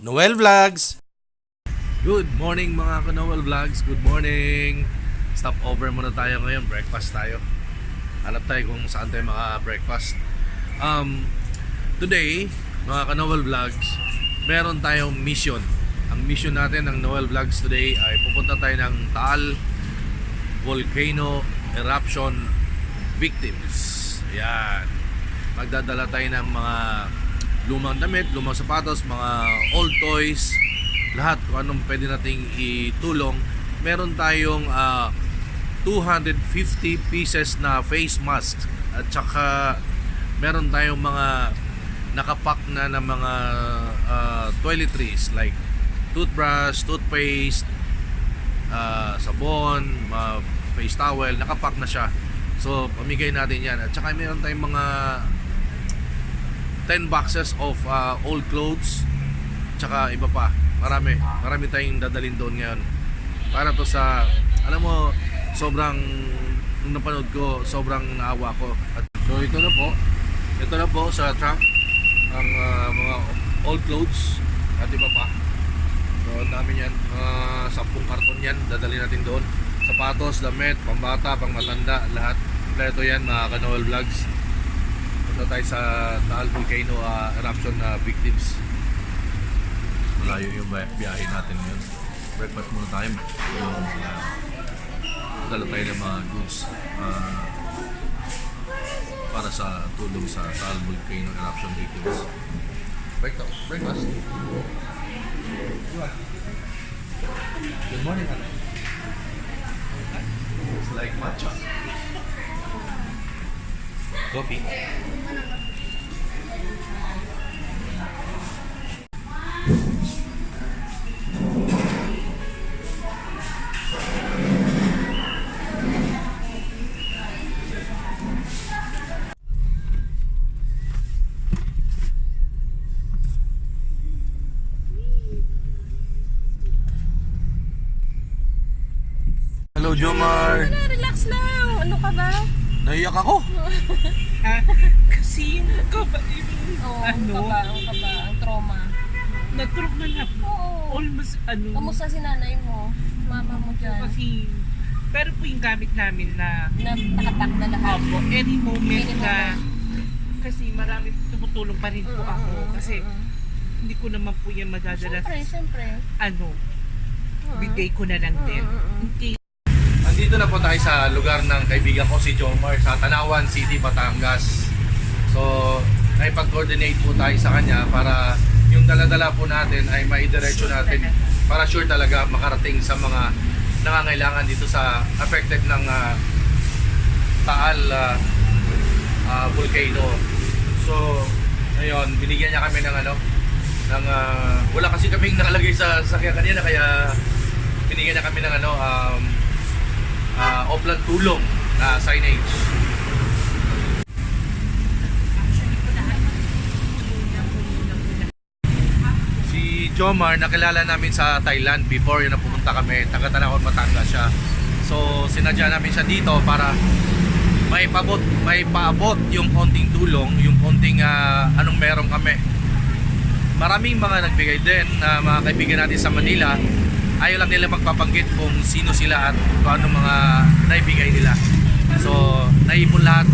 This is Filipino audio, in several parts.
Noel Vlogs. Good morning mga KnowWell Vlogs. Good morning. Stop over muna tayo ngayon. Breakfast tayo. Hanap tayo kung saan tayo maka-breakfast. Today, mga KnowWell Vlogs, meron tayong mission. Ang mission natin ng Noel Vlogs today ay pupunta tayo ng Taal Volcano Eruption victims. Ayan. Magdadala tayo ng mga lumang damit, lumang sapatos, mga old toys, lahat kung anong pwede nating itulong. Meron tayong 250 pieces na face mask at saka meron tayong mga nakapack na ng mga toiletries like toothbrush, toothpaste, sabon, face towel, nakapack na siya. So pamigay natin yan. At saka meron tayong mga 10 boxes of old clothes, tsaka iba pa. Marami tayong dadalhin doon ngayon. Para to sa, alam mo, sobrang, nung napanood ko, sobrang naawa ko. At so ito na po sa trunk ang mga old clothes at iba pa. So dami yan, 10 karton yan, dadalhin natin doon. Sapatos, damit, pambata, pangmatanda, lahat. Kompleto yan mga KnowWell Vlogs. Punta tayo sa Taal Volcano Eruption victims. Malayo yung biyahe natin ngayon. Breakfast muna tayo. Dala tayo ng mga goods para sa tulong sa Taal Volcano Eruption victims. Breakfast. Good morning, Ate. It's like matcha. Coffee. Hello, Jomar. Relax lang. Ano ka ba? Naiyak ako. Kasi yung Oo, ano? ang trauma. nag-trauma na Oo. almost Kamusta si nanay mo? Mama mo dyan? kasi pero po yung gamit namin na Nakatak na lahat. opo, any moment Any na kasi marami tumutulong pa rin po ako kasi hindi ko naman po yan madadala Siyempre. bigay ko na lang din. Okay. Andito na po tayo sa lugar ng kaibigan ko si Jomar sa Tanawan City, Batangas. So, naipag-coordinate po tayo sa kanya para yung dala-dala po natin ay maidiretso natin para sure talaga makarating sa mga nangangailangan dito sa affected ng Taal Volcano. So, ngayon, binigyan niya kami ng wala kasi kaming nakalagay sa sakya kanina kaya binigyan niya kami ng Oplan tulong na signage. Si Jomar nakilala namin sa Thailand before yun na pumunta kami. Taga Tanawan, Batangas siya. So sinadya namin siya dito para may paabot yung konting tulong, yung konting anong meron kami. Maraming mga nagbigay din na mga kaibigan natin sa Manila. Ayaw lang nila magpapanggit kung sino sila at kung ano mga naibigay nila. So, naipon lahat.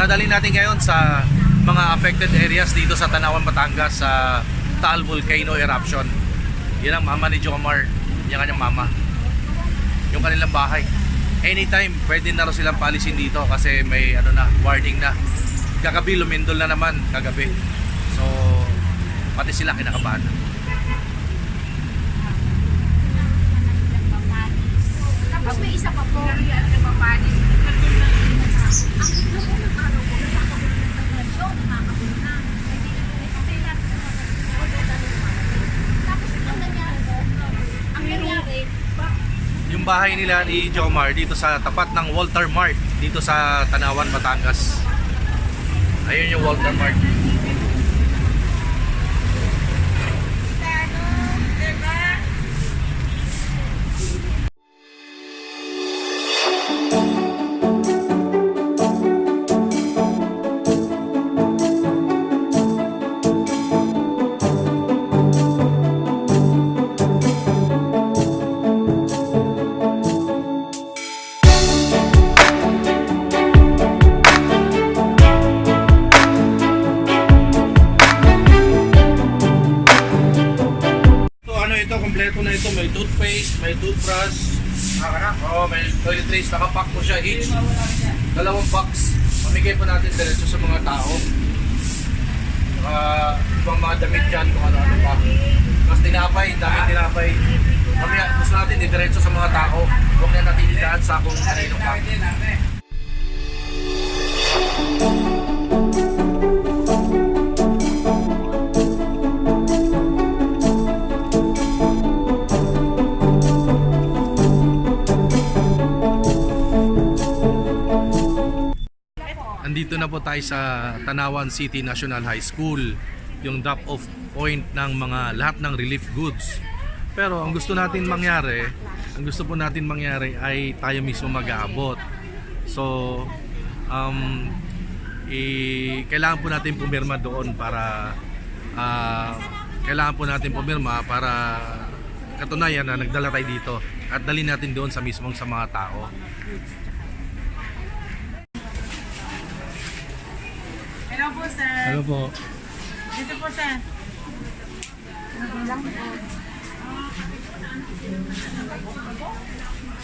Dadalhin natin ngayon sa mga affected areas dito sa Tanawan, Batangas sa Taal Volcano Eruption. Yan ang mama ni Jomar. Yan kanyang mama. Yung kanilang bahay. Anytime, pwede na rin silang paalisin dito kasi may warning na. Kagabi, lumindol na naman kagabi. So, pati sila kinakabahan. Tapos may isa pa po. Nagpapanis. Yung bahay nila ni Jomar dito sa tapat ng Walter Mart dito sa Tanawan, Batangas. Ayun yung Walter Mart. kompleto na ito. May toothpaste, may toothbrush. Oh, may toiletries. Nakapack po siya each. 2 box. Mamigay po natin diretso sa mga tao. Ibang mga damit dyan kung ano-ano pa. Mas tinapay, daming tinapay. Mamaya, gusto natin diretso sa mga tao. Huwag na natin idaan sa kung kanino pa. Andito na po tayo sa Tanawan City National High School, yung drop-off point ng mga lahat ng relief goods. Pero ang gusto po natin mangyari ay tayo mismo mag-aabot. So, kailangan po natin pumirma doon para katunayan na nagdala tayo dito at dalhin natin doon sa mismong sa mga tao. Hello po, sir. Hello po. Dito po, sir.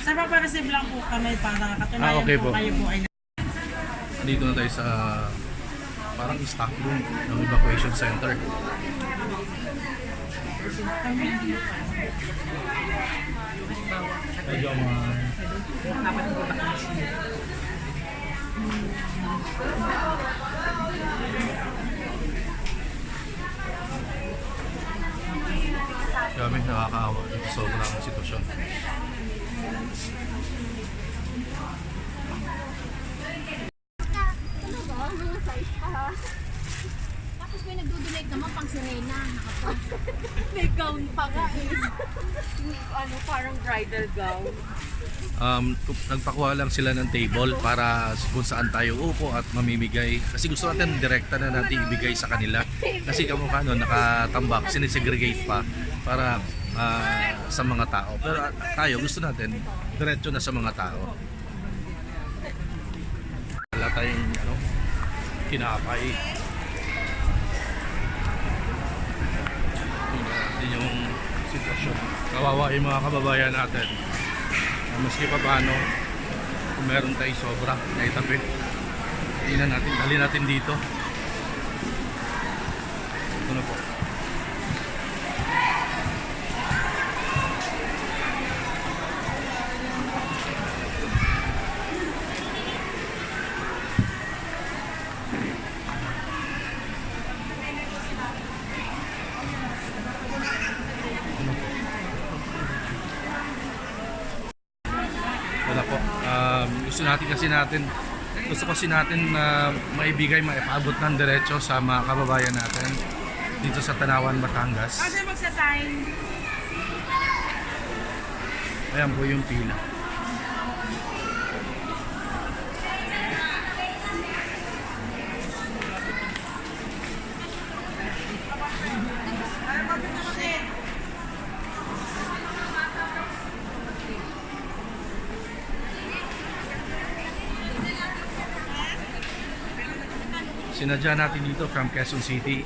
Sir, papareceive lang po kami para katunayan Okay po po. kayo po ay... Dito na tayo sa parang stock room ng evacuation center. Medyo Grabe, nakakaawa dito sa sobrang sitwasyon. Tapos may nagdodonate naman pang sirena. May gown pa nga eh. Ano, parang bridal gown. Nagpakuha lang sila ng table para kung saan tayo upo at mamimigay. Kasi gusto natin direkta na natin ibigay sa kanila. Kasi kamukha no, nakatambak, sinisegregate pa para sa mga tao. Pero tayo gusto natin diretso na sa mga tao. Wala tayong kinapay. Yun yung sitwasyon. Kawawa yung mga kababayan natin. Maski pa paano, kung meron tayong sobra na itabi, dali natin dito. Ito na po. Wala po. Gusto kasi natin na maipaabot ng diretso sa mga kababayan natin dito sa Tanawan, Batangas. Kasi magsa-sign. Ayan po yung pila. Sinadya natin dito from Quezon City.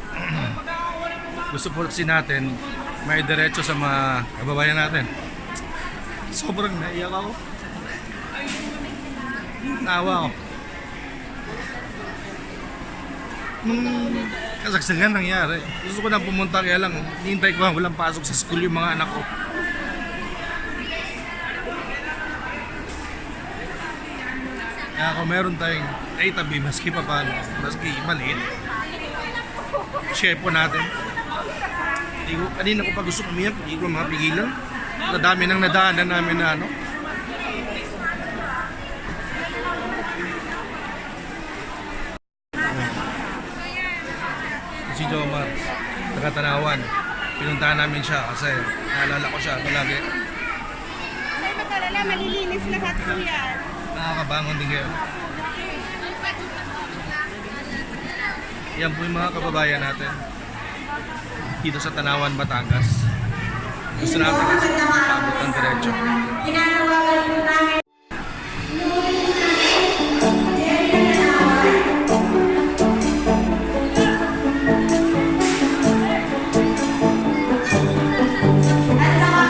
Gusto po kasi natin may diretso sa mga kababayan natin. Sobrang naiyak ako. Nawa ako. Nung kasagsagan nangyari, gusto ko na pumunta kaya lang hintay ko walang pasok sa school yung mga anak ko. Kaya kung meron tayong tabi, maski pa paano, maski maliit, share po natin. Kanina ko pa gusto kumiyak, hindi ko mapigilan. Nadami nang nadaanan namin na Si Jomar, taga Tanawan. Pinuntahan namin siya kasi naalala ko siya palagi. May magalala, malilinis lahat po yan. Nakakabangon din kayo. Yan po yung mga kababayan natin dito sa Tanawan, Batangas. Gusto natin kasi paabot ng diretso. At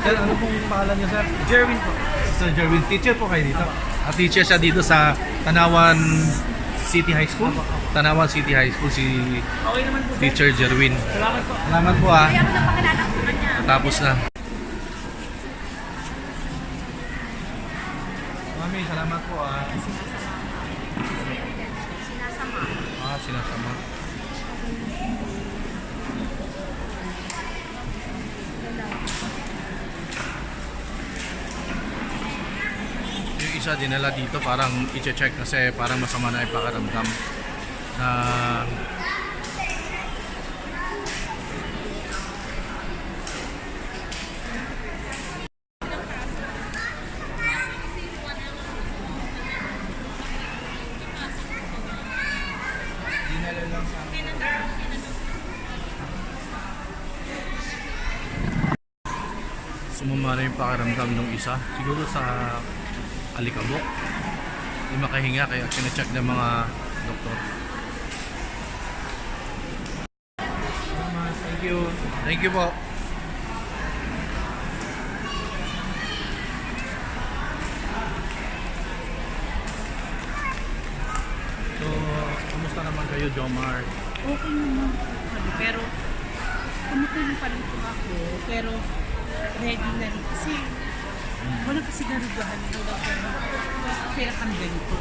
Sir, ano pong pangalan niyo, sir? Jerwin po. Sir Jerwin, teacher po kayo dito? Teacher siya dito sa Tanawan City High School? Tanawan City High School, si Okay naman po, sir. Teacher Jerwin. Salamat po. Salamat po ah. Kaya ako napakilala ko sa kanya. Tapos na. Mami, salamat po ah. Sinasama. Sinasama. Yung isa dinala dito parang i-check kasi parang masama na yung pakiramdam na sumama na yung pakiramdam ng isa. Siguro sa alikabok. Hindi makahinga kaya kina-check ng mga doktor. Thank you. Thank you po. So, kumusta naman kayo, Jomar? Okay naman. Pero, tumutulong pa rin po ako. Pero, ready na rin. Kasi, wala kasi garugahan hanggang pero kang ganito.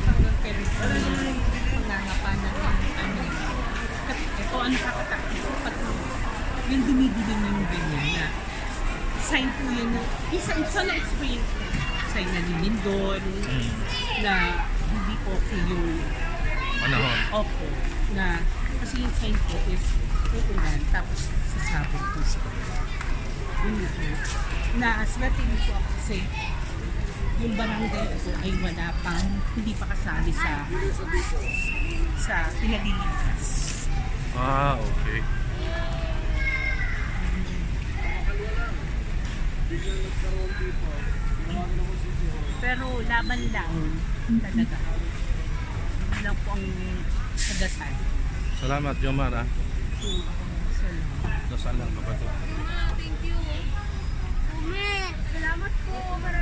Hanggang pero pangangapanan ng ano. Ito ang nakakatakot. Pati yung dumidilim yung ganyan na sign po yun na isa na experience ko. Sign na nilindol na hindi okay yung Panahon. opo. Na kasi yung sign ko is uulan tapos sasabog po siya. Na swerte ko ako kasi yung barangay ko ay wala pang hindi pa kasali sa pinaliligas. Okay. Pero laban lang talaga. Yun lang po ang kadasal. Salamat, Jomar ah. Salamat. Dasal lang kapatid. Thank you. Salamat po. Maraming